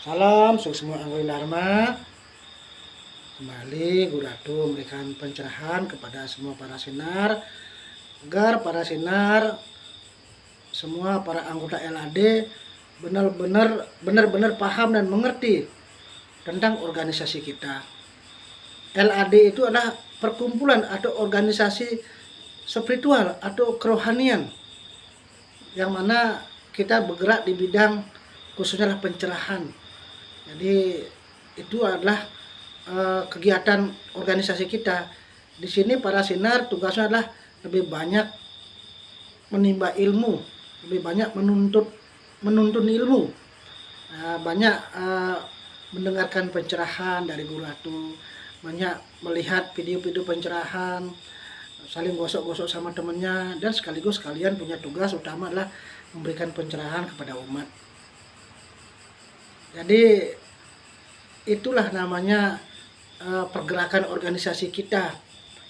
Salam untuk semua anggota Dharma. Kembali Guru Ratu memberikan pencerahan kepada semua para sinar agar para sinar semua para anggota LAD benar-benar paham dan mengerti tentang organisasi kita. LAD itu adalah perkumpulan atau organisasi spiritual atau kerohanian yang mana kita bergerak di bidang khususnya adalah pencerahan. Jadi itu adalah kegiatan organisasi kita. Di sini para sinar tugasnya adalah lebih banyak menimba ilmu, lebih banyak menuntun ilmu, banyak mendengarkan pencerahan dari Guru Ratu, banyak melihat video-video pencerahan, saling gosok-gosok sama temennya, dan sekaligus kalian punya tugas utama adalah memberikan pencerahan kepada umat. Jadi itulah namanya pergerakan organisasi kita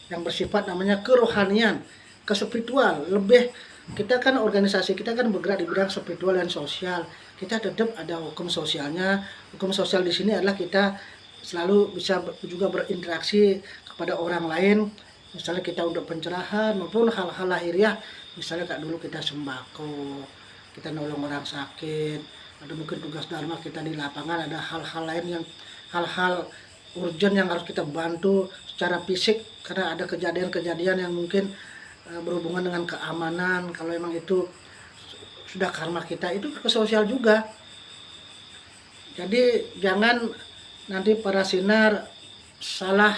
yang bersifat namanya kerohanian, kespiritual. Lebih kita kan organisasi kita kan bergerak di bidang spiritual dan sosial. Kita tetap ada hukum sosialnya. Hukum sosial di sini adalah kita selalu bisa juga berinteraksi kepada orang lain. Misalnya kita untuk pencerahan maupun hal-hal lahiriah. Misalnya kayak dulu kita sembako, kita nolong orang sakit. Ada mungkin tugas dharma kita di lapangan, ada hal-hal lain yang hal-hal urgent yang harus kita bantu secara fisik karena ada kejadian-kejadian yang mungkin berhubungan dengan keamanan. Kalau memang itu sudah karma kita, itu ke sosial juga. Jadi jangan nanti para sinar salah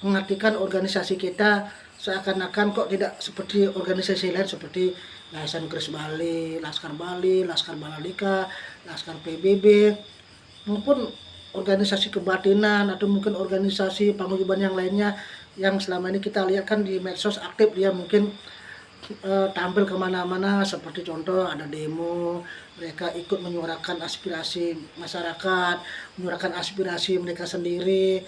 mengartikan organisasi kita seakan-akan kok tidak seperti organisasi lain seperti Yayasan Kris Bali, Laskar Balalika, Laskar PBB, maupun organisasi kebatinan atau mungkin organisasi paguyuban yang lainnya yang selama ini kita lihat kan di medsos aktif, dia mungkin tampil kemana-mana, seperti contoh ada demo, mereka ikut menyuarakan aspirasi masyarakat, menyuarakan aspirasi mereka sendiri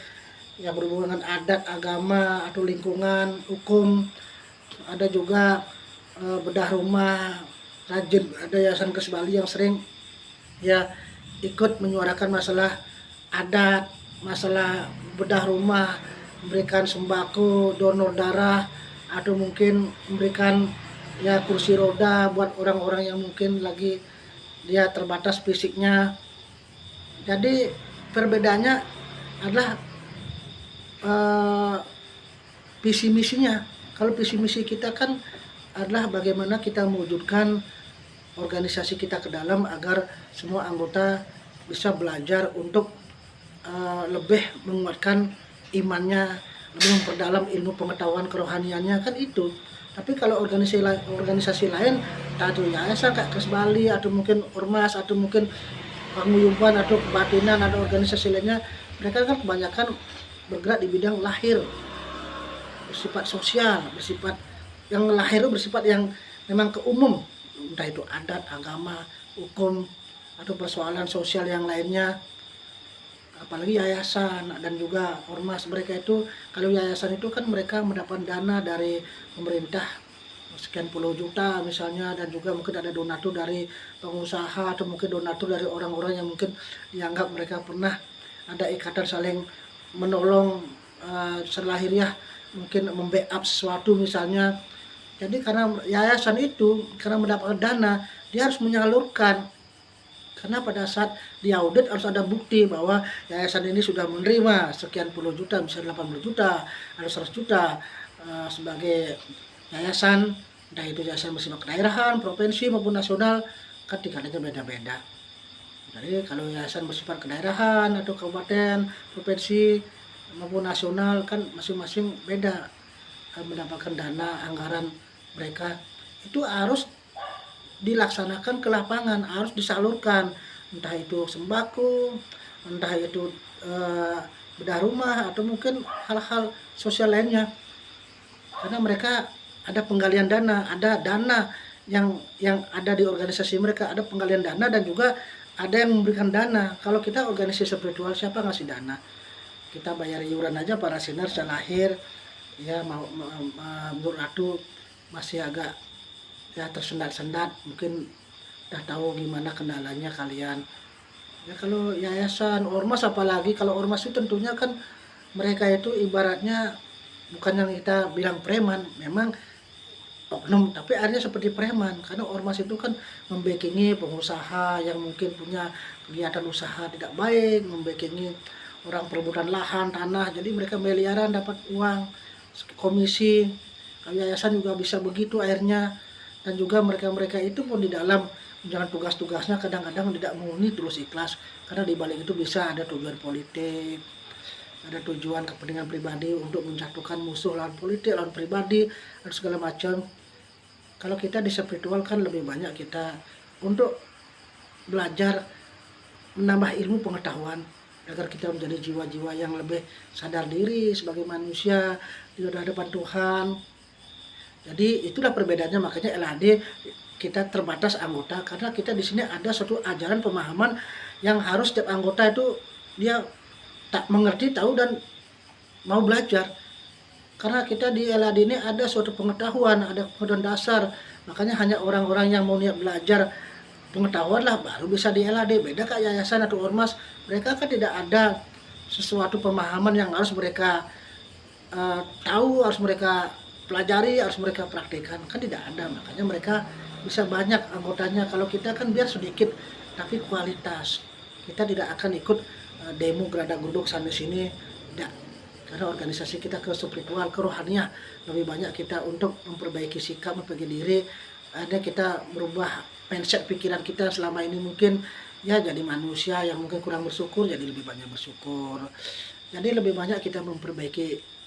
yang berhubungan dengan adat, agama, atau lingkungan, hukum. Ada juga bedah rumah, rajin, ada Yayasan Kris Bali yang sering ya ikut menyuarakan masalah adat, masalah bedah rumah, memberikan sembako, donor darah, atau mungkin memberikan ya kursi roda buat orang-orang yang mungkin lagi dia terbatas fisiknya. Jadi perbedaannya adalah visi misinya. Kalau visi misi kita kan adalah bagaimana kita mewujudkan organisasi kita ke dalam agar semua anggota bisa belajar untuk lebih menguatkan imannya, lebih memperdalam ilmu pengetahuan kerohaniannya, kan itu. Tapi kalau organisasi lain, atau yayasan kayak Kris Bali atau mungkin ormas atau mungkin paguyuban atau kebatinan atau organisasi lainnya, mereka kan kebanyakan bergerak di bidang lahir, bersifat sosial, bersifat yang lahir bersifat yang memang ke umum, entah itu adat, agama, hukum, atau persoalan sosial yang lainnya. Apalagi yayasan dan juga ormas, mereka itu kalau yayasan itu kan mereka mendapat dana dari pemerintah sekian puluh juta misalnya, dan juga mungkin ada donatur dari pengusaha atau mungkin donatur dari orang-orang yang mungkin dianggap mereka pernah ada ikatan saling menolong selahiriah, mungkin membackup sesuatu misalnya. Jadi karena yayasan itu karena mendapatkan dana, dia harus menyalurkan. Karena pada saat diaudit harus ada bukti bahwa yayasan ini sudah menerima sekian puluh juta, misalnya 80 juta atau 100 juta sebagai yayasan, entah itu yayasan bersifat kedaerahan, provinsi maupun nasional, kan tingkatannya beda-beda. Jadi kalau yayasan bersifat kedaerahan atau kabupaten, provinsi maupun nasional kan masing-masing beda mendapatkan dana anggaran mereka. Itu harus dilaksanakan ke lapangan, harus disalurkan, entah itu sembako, entah itu bedah rumah atau mungkin hal-hal sosial lainnya. Karena mereka ada penggalian dana, ada dana yang ada di organisasi mereka, ada penggalian dana dan juga ada yang memberikan dana. Kalau kita organisasi spiritual, siapa ngasih dana? Kita bayar iuran aja para sinar secara lahir, ya menurut Ratu masih agak ya tersendat-sendat, mungkin udah tahu gimana kendalanya kalian. Ya kalau yayasan, ormas apalagi, kalau ormas itu tentunya kan mereka itu ibaratnya bukan yang kita bilang preman, memang oknum, tapi akhirnya seperti preman. Karena ormas itu kan membackingi pengusaha yang mungkin punya kegiatan usaha tidak baik, membackingi orang perebutan lahan, tanah, jadi mereka miliaran dapat uang, komisi. Kalau yayasan juga bisa begitu akhirnya. Dan juga mereka-mereka itu pun di dalam menjalankan tugas-tugasnya kadang-kadang tidak murni tulus ikhlas, karena di balik itu bisa ada tujuan politik, ada tujuan kepentingan pribadi untuk menjatuhkan musuh lawan politik, lawan pribadi, dan segala macam. Kalau kita di spiritual kan lebih banyak kita untuk belajar, menambah ilmu pengetahuan agar kita menjadi jiwa-jiwa yang lebih sadar diri sebagai manusia di hadapan Tuhan. Jadi itulah perbedaannya, makanya LHD kita terbatas anggota, karena kita di sini ada suatu ajaran pemahaman yang harus setiap anggota itu dia tak mengerti, tahu, dan mau belajar. Karena kita di LHD ini ada suatu pengetahuan, ada pengetahuan dasar, makanya hanya orang-orang yang mau niat belajar pengetahuan lah baru bisa di LHD. Beda kayak yayasan atau ormas, mereka kan tidak ada sesuatu pemahaman yang harus mereka tahu, harus mereka pelajari, harus mereka praktekkan, kan tidak ada. Makanya mereka bisa banyak anggotanya. Kalau kita kan biar sedikit tapi kualitas, kita tidak akan ikut demo gerada guduk sana sini, tidak. Karena organisasi kita ke spiritual, ke rohaniah, lebih banyak kita untuk memperbaiki sikap, memperbaiki diri. Ada kita merubah mindset pikiran kita selama ini mungkin ya jadi manusia yang mungkin kurang bersyukur, jadi lebih banyak bersyukur. Jadi lebih banyak kita memperbaiki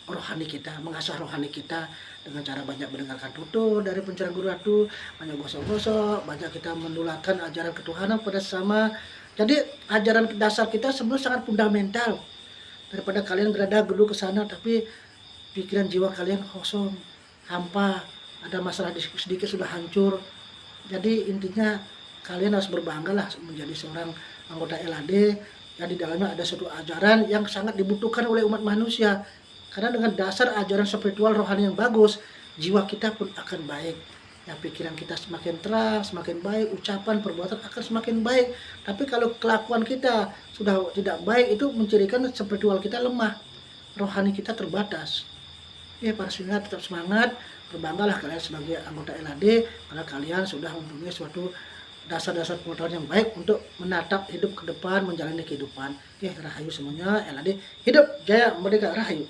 rohani kita, mengasah rohani kita dengan cara banyak mendengarkan tutur dari pencerahan Guru Ratu, banyak gosok-gosok, banyak kita menularkan ajaran ketuhanan pada sesama. Jadi ajaran dasar kita sebenarnya sangat fundamental. Daripada kalian berada dulu ke sana tapi pikiran jiwa kalian kosong, hampa, ada masalah sedikit sudah hancur. Jadi intinya kalian harus berbangga lah menjadi seorang anggota LHD yang di dalamnya ada suatu ajaran yang sangat dibutuhkan oleh umat manusia. Karena dengan dasar ajaran spiritual rohani yang bagus, jiwa kita pun akan baik. Ya, pikiran kita semakin terang, semakin baik, ucapan, perbuatan akan semakin baik. Tapi kalau kelakuan kita sudah tidak baik, itu mencirikan spiritual kita lemah, rohani kita terbatas. Ya, para senior tetap semangat, berbanggalah kalian sebagai anggota LHD, karena kalian sudah mempunyai suatu dasar-dasar pengetahuan yang baik untuk menatap hidup ke depan, menjalani kehidupan. Oke, rahayu semuanya, LHD hidup jaya merdeka, rahayu.